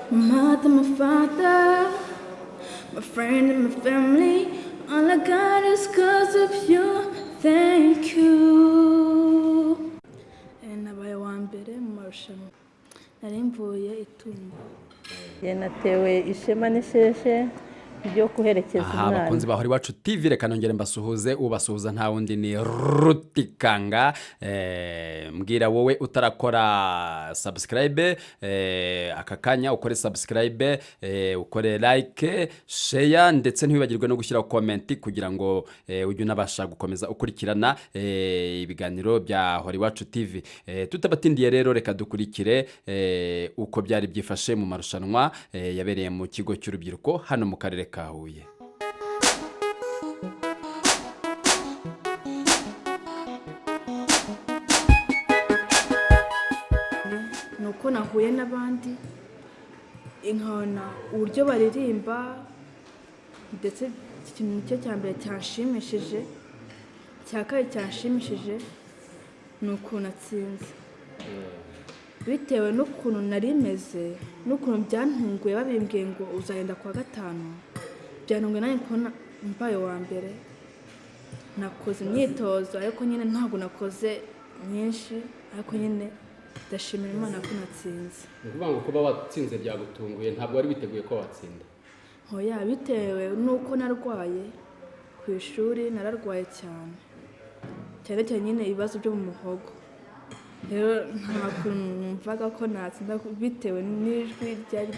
My mother, my father, my friend and my family. All I got is cause of you. Thank you. Nabaye wa mbere mu marushanwa. Nari mvuye itumba. Natewe ishema n'isheshe ryo kuherekeza umwana. Abakunzi ba HORIWACU TV reka nongere mbasuhuze, ubasuhuza nta wundi ni Rutikanga. Mbwira wowe utarakora subscribe, aka kanya ukore subscribe, ukore like, share ndetse ntibibagirwe no gushyira comment kugira ngo ujye unabasha gukomeza ukurikirana ibiganiro bya HORIWACU TV. Tutabatindiye rero reka dukurikire uko byari byifashe mu marushanwa yabereye mu kigo cy'urubyiruko hano mu karere ka Huye. Nuko nahuye n'abandi inkona uburyo baririmba ndetse ikintu cyo cyambere cyashimishije cyakaye cyashimishije nuko natsinze bitewe n'ukuntu nari meze n'ukuntu byantunguye babimbwiye ngo uzagenda kwa gatanu byantunguye nanjye kubona mbaye wa mbere nakoze imyitozo ariko nyine ntabwo nakoze myinshi ariko nyine ndashimira Imana ko natsinze. Ni ukuvuga ngo kuba watsinze byagutunguye ntabwo wari biteguye ko watsinda? Hoya bitewe n'uko narwaye ku ishuri nararwaye cyane cyane nyine ibibazo byo mu muhogo rero ntabwo numvaga ko natsinda bitewe n'ijwi ryari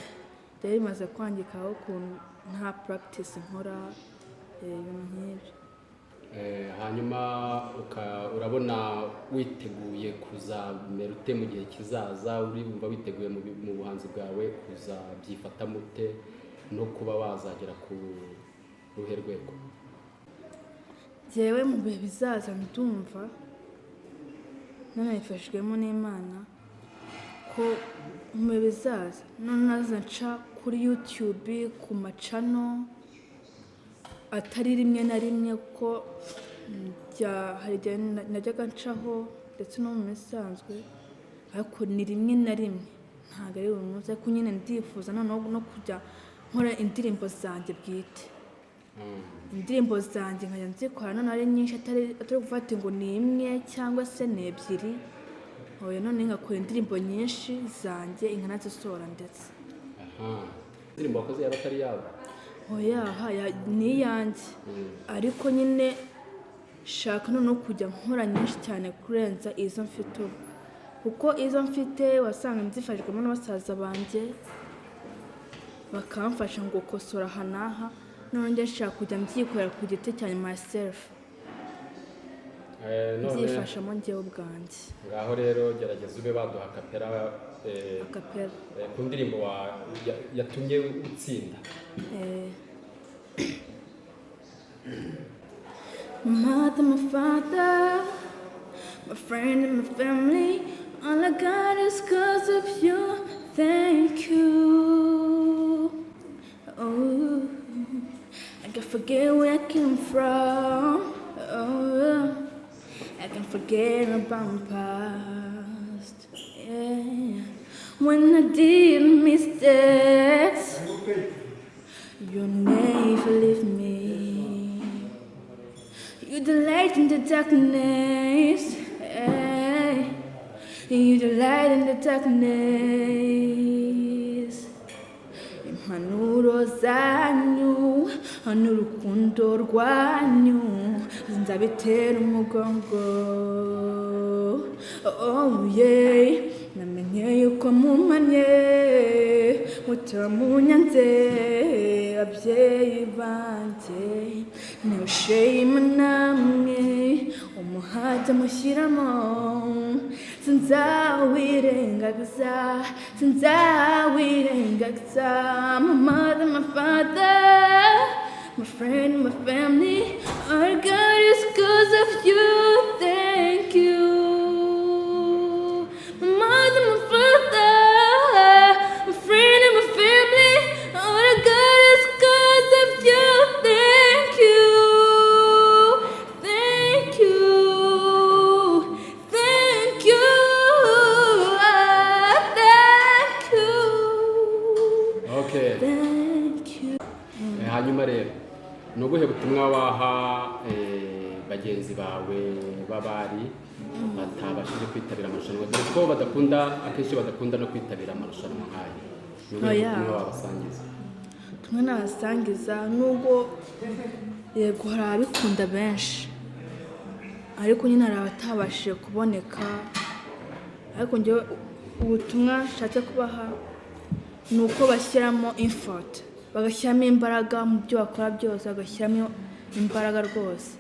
rimaze kwangikaho ukuntu nta practice nkora ibintu nk'ibyo. Hanyuma urabona witeguye kuzamera ute mu gihe kizaza, urumva witeguye mu buhanzi bwawe kuzabyifata mute no kuba wazagera ku ruhe rwego? Jewe mu bihe bizaza ndumva nanabifashijwemo n'Imana ko mu bihe bizaza naza nca kuri YouTube ku macano atari rimwe na rimwe ko hari igihe najyaga ncaho ndetse no mu misanzwe ariko ni rimwe na rimwe ntabwo ari buri munsi ariko nyine ndifuza noneho no kujya nkora indirimbo zanjye bwite. Indirimbo zanjye nkajya nzikora none ari nyinshi atari gufata ngo ni imwe cyangwa se ni ebyiri oya none ngakora indirimbo nyinshi zanjye nkanazisohora ndetse. Indirimbo wakoze yaba atari yawe? Oya ni iyanjye ariko nyine shaka noneho kujya nkora nyinshi cyane kurenza izo mfite ubu kuko izo mfite wasanga nzifashijwemo n'abasaza banjye bakamfasha ngo gukosora aha n'aha none njye nshaka kujya mbyikorera ku giti cyanjye myself byifashamo njyewe ubwanjye. Ngaho rero gerageza ube baduha akapera ku ndirimbo yatumye utsinda. My mother, my father, my friend and my family, all I got is cause of you. Thank you. Oh, I can forget where I came from. Oh, I can forget about my past. Yeah. When I did mistakes, you never leave me. You the light in the darkness. Hey. You the light in the darkness. Impanuro zanyu n'urukundo rwanyu nzabitera umugongo. Oh yeah, namenye yuko mumanye mutamunyanze abyeyi banjye ntushima namwe umuhate mushyiramo sinzawirengagiza my mother, my father, my friend, my family, all God is cause of you. Thank you. My mother, my father, my friend and my family, all God is cause of you. Thank you. Thank you. Thank you. Thank you. ni ubuhe butumwa waha bagenzi bawe b'abari batabashije kwitabira amarushanwa dore ko akenshi badakunda no kwitabira amarushanwa nk'aya? Ni ubuhe butumwa wabasangiza? tumwe n'abasangiza nubwo yego hari ababikunda benshi ariko nyine hari abatabashije kuboneka, ariko njyewe ubutumwa nshatse kubaha ni uko bashyiramo effort, bagashyiramo imbaraga mu byo bakora byose, bagashyiramo imbaraga rwose,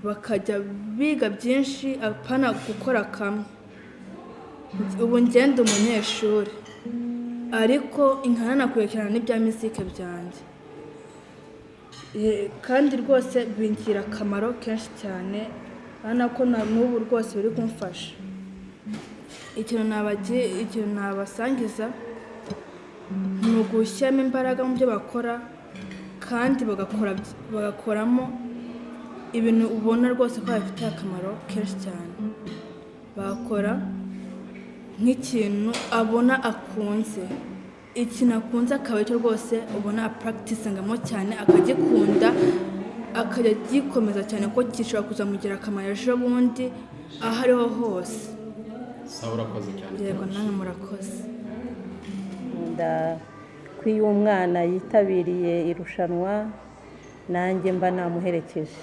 bakajya biga byinshi apana gukora kamwe. Ubu ngenda umunyeshuri ariko inkana nakurikirana n'ibya muzike byanjye, kandi rwose bingira akamaro kenshi cyane, urabona ko n'ubu rwose biri kumfasha. Ikintu nabasangiza ni ugushyiramo imbaraga mu byo bakora kandi bagakoramo ibintu ubona rwose ko bifitiye akamaro kenshi cyane. Bakora nk'ikintu abona akunze, ikintu akunze akaba aricyo rwose ubona apracticingamo cyane, akagikunda akajya agikomeza cyane ko gishobora kuzamugira akamaro ejo bundi aho ariho hose. Sawa, urakoze cyane. Yego, namwe murakoze. Ko iyo umwana yitabiriye irushanwa nanjye mba namuherekeje,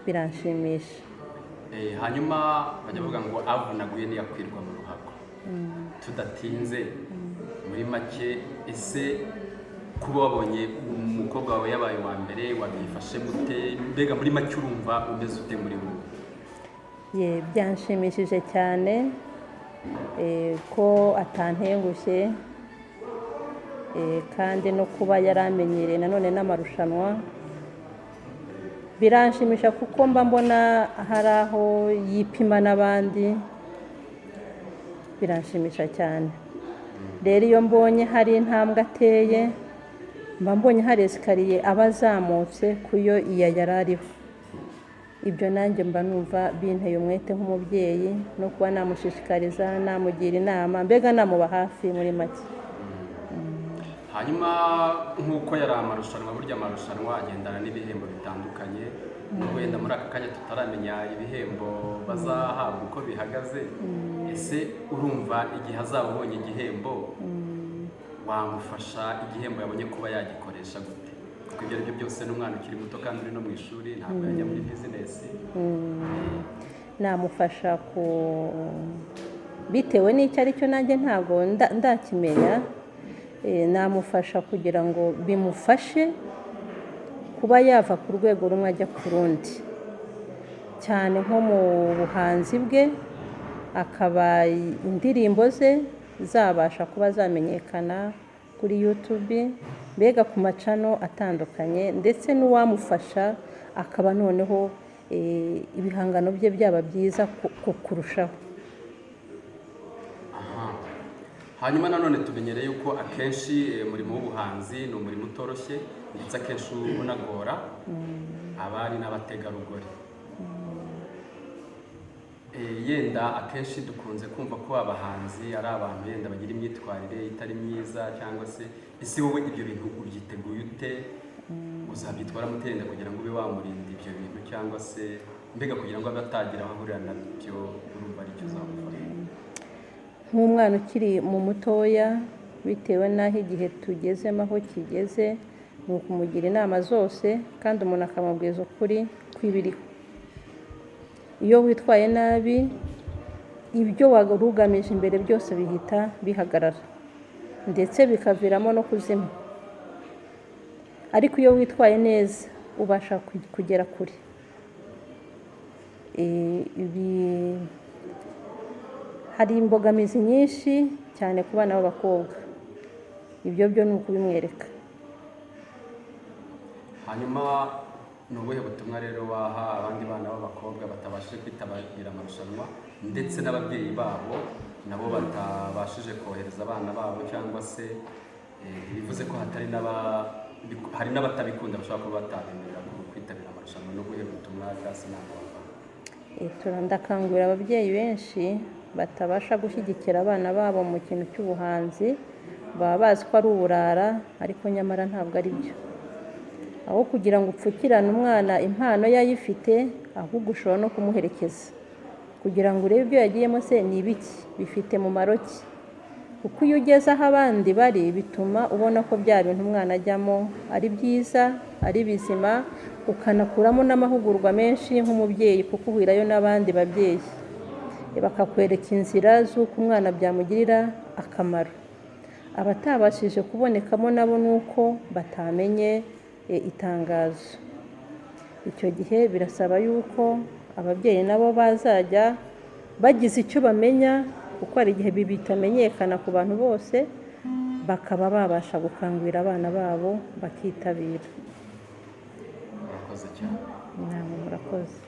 biranshimisha. Hanyuma bajya bavuga ngo avunaguye ntiyakwirwa mu ruhago. Tudatinze, muri make ese kuba wabonye umukobwa wawe yabaye uwa mbere wabyifashe gute? Mbega muri make urumva umeze ute muri wowe? Byanshimishije cyane ko atantengushye, kandi no kuba yaramenyereye nanone n'amarushanwa biranshimisha kuko mba mbona hari aho yipima n'abandi, biranshimisha cyane. Rero iyo mbonye hari intambwe ateye, mba mbonye hari esikariye aba azamutse ku yo iya yari ariho. Ibyo nanjye mba numva binteye umwete nk'umubyeyi no kuba namushishikariza, namugira inama, mbega namuba hafi muri make. Hanyuma nk'uko yari amarushanwa, burya amarushanwa agendana n'ibihembo bitandukanye, wenda muri aka kanya tutaramenya ibihembo bazahabwa uko bihagaze. Ese urumva igihe azaba abonye igihembo wamufasha igihembo yabonye kuba yagikoresha gute? Kuko ibyo aribyo byose n'umwana ukiri muto kandi uri no mu ishuri, ntabwo yajya muri bizinesi. Namufasha bitewe n'icyo ari cyo nanjye ntabwo ndakimenya, namufasha kugira ngo bimufashe kuba yava ku rwego rumwe ajya ku rundi, cyane nko mu buhanzi bwe, akaba indirimbo ze zabasha kuba zamenyekana kuri YouTube, mbega ku macano atandukanye, ndetse n'uwamufasha akaba noneho ibihangano bye byaba byiza kurushaho. Hanyuma nanone tumenyereye yuko akenshi umurimo w'ubuhanzi ni umurimo utoroshye, ndetse akenshi unagora abari n'abategarugori. Yenda akenshi dukunze kumva ko abahanzi ari abantu yenda bagira imyitwarire itari myiza, cyangwa se ese wowe ibyo bintu ubyiteguye ute? Uzabyitwara mutenda kugira ngo ube wamurinda ibyo bintu, cyangwa se mbega kugira ngo abe atagira aho ahurira nabyo, urumva aricyo uzamufasha? Nk'umwana ukiri mu mutoya, bitewe n'aho igihe tugezemo aho kigeze, ni ukumugira inama zose kandi umuntu akamubwiza ukuri kw'ibiriho. Iyo witwaye nabi, ibyo warugamije imbere byose bihita bihagarara ndetse bikaviramo no kuzima, ariko iyo witwaye neza ubasha kugera kure. Hari imbogamizi nyinshi cyane ku bana b'abakobwa, ibyo byo ni ukubimwereka. Hanyuma ni ubuhe butumwa rero waha abandi bana b'abakobwa batabashije kwitabira amarushanwa, ndetse n'ababyeyi babo nabo batabashije kohereza abana babo, cyangwa se bivuze ko hari n'abatabikunda bashobora kuba batabemerera kwitabira amarushanwa? Ni ubuhe butumwa bwase n'abana? Ndakangurira ababyeyi benshi batabasha gushyigikira abana babo mu kintu cy'ubuhanzi, baba bazi ko ari uburara, ariko nyamara ntabwo ari byo. aho kugira ngo upfukirane umwana impano yayifite, ahubwo ushobora no kumuherekeza kugira ngo urebe ibyo yagiyemo se ni ibiki, bifite mumaro ki. Kuko iyo ugeze aho abandi bari bituma ubona ko bya bintu umwana ajyamo ari byiza, ari bizima, ukanakuramo n'amahugurwa menshi nk'umubyeyi kuko uhurirayo n'abandi babyeyi bakakwereka inzira z'uko umwana byamugirira akamaro. Abatabashije kubonekamo nabo nuko batamenye itangazo. Icyo gihe birasaba yuko ababyeyi nabo bazajya bagize icyo bamenya, kuko hari igihe bitamenyekana ku bantu bose, bakaba babasha gukangurira abana babo bakitabira. Murakoze cyane. Namwe murakoze.